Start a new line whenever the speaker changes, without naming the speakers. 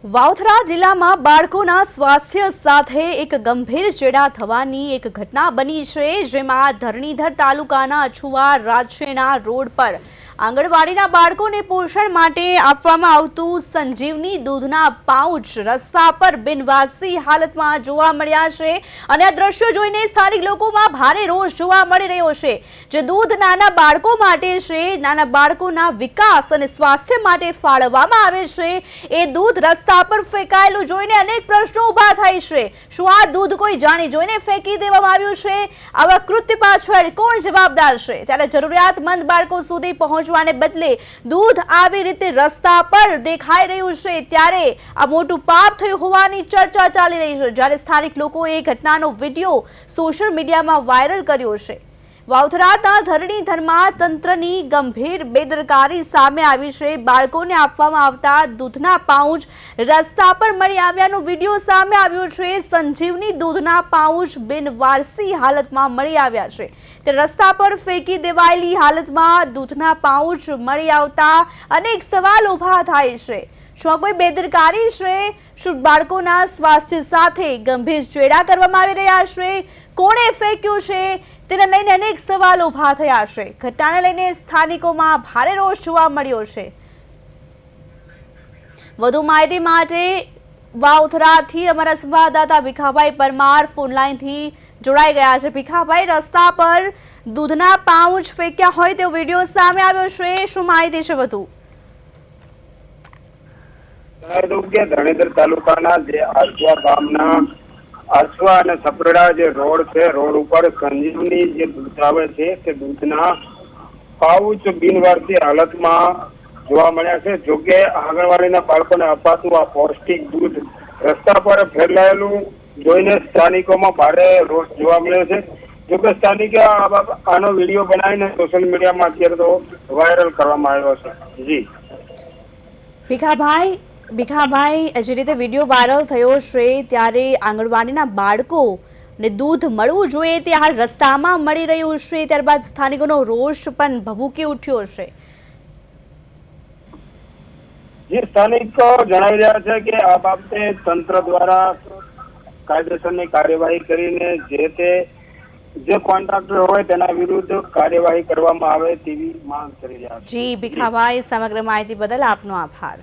વાવથરા જિલ્લામાં બાળકોના સ્વાસ્થ્ય સાથે એક ગંભીર ચેડા થવાની એક ઘટના બની છે, જેમાં ધરણીધર તાલુકાના અછુવા રાજ્યના રોડ પર આંગણવાડીના બાળકોને પોષણ માટે આપવામાં આવતું સંજીવની દૂધના પાઉચ રસ્તા પર બિનવારસી હાલતમાં જોવા મળ્યા છે અને આ દ્રશ્યો જોઈને સ્થાનિક લોકોમાં ભારે રોષ જોવા મળી રહ્યો છે। જે દૂધ નાના બાળકો માટે છે, નાના બાળકોના વિકાસ અને સ્વાસ્થ્ય માટે ફાળવવામાં આવે છે, એ દૂધ રસ્તા પર ફેંકાયેલું જોઈને અનેક પ્રશ્નો ઊભા થાય છે। શું આ દૂધ કોઈ જાણી જોઈને ફેંકી દેવામાં આવ્યું છે? આવા કૃત્ય પાછળ કોણ જવાબદાર છે? ત્યારે જરૂરિયાતમંદ બાળકો સુધી પહોંચવાને બદલે દૂધ આવી રીતે રસ્તા પર દેખાઈ રહ્યું છે, ત્યારે આ મોટું પાપ થયું હોવાની ચર્ચા ચાલી રહી છે। જ્યારે સ્થાનિક લોકોએ ઘટનાનો વિડીયો સોશિયલ મીડિયામાં વાયરલ કર્યો છે। વાવથરાના ધરણીધરમાં તંત્રની ગંભીર બેદરકારી સામે આવી છે। બાળકોને આપવામાં આવતા દૂધના પાઉચ રસ્તા પર મળી આવ્યાનો વિડીયો સામે આવ્યો છે। સંજીવની દૂધના પાઉચ બિનવારસી હાલતમાં મળી આવ્યા છે, તે રસ્તા પર ફેંકી દેવાયેલી હાલતમાં દૂધના પાઉચ મળી આવતા અનેક સવાલ ઊભા થાય છે। શું કોઈ બેદરકારી છે? શું બાળકોના સ્વાસ્થ્ય સાથે ગંભીર ચેડા કરવામાં આવી રહ્યા છે? કોણે ફેંક્યું છે? તેને લઈને અનેક સવાલો ઊભા થયા છે। ઘટનાને લઈને સ્થાનિકોમાં ભારે રોષ જોવા મળ્યો છે। વધુ માહિતી માટે વાવથરાથી અમારા સંવાદદાતા ભીખાભાઈ પરમાર ફોનલાઈનથી જોડાઈ ગયા છે। ભીખાભાઈ, રસ્તા પર દૂધના પાઉચ ફેંક્યા હોય તેવો વિડીયો સામે આવ્યો છે, શું માહિતી છે વધુ?
ધરણીધર તાલુકાના જે આસવા ગામના આસવા અને સપરડા જે રોડ છે, રોડ ઉપર સંજીવની જે દૂધ આવે છે તે દૂધના પાઉચ બિનવારસી હાલતમાં જોવા મળ્યા છે। જોકે આંગણવાડીના બાળકોને અપાતું આ પૌષ્ટિક દૂધ રસ્તા પર ફેલાયેલું જોઈને સ્થાનિકોમાં ભારે રોષ જોવા મળ્યો છે। જોકે સ્થાનિકે આનો વિડીયો બનાવીને સોશિયલ મીડિયામાં અત્યારે તો વાયરલ કરવામાં આવ્યો છે। જી
ભીખાભાઈ, જે રીતે વિડીયો વાયરલ થયો છે, ત્યારે આંગણવાડીના બાળકોને દૂધ મળવું જોઈએ તે હાલ રસ્તામાં મળી રહ્યું છે, ત્યારબાદ સ્થાનિકોનો રોષ પણ ભભૂકી ઉઠ્યો છે।
જે સ્થાનિકો જણાવી રહ્યા છે કે આ બાબતે તંત્ર દ્વારા કાયદેસરની કાર્યવાહી કરીને જે કોન્ટ્રાક્ટર હોય તેના વિરુદ્ધ કાર્યવાહી કરવામાં આવે તેવી માંગ કરી રહ્યા છે।
જી ભીખાભાઈ, સમગ્ર માહિતી બદલ આપનો આભાર।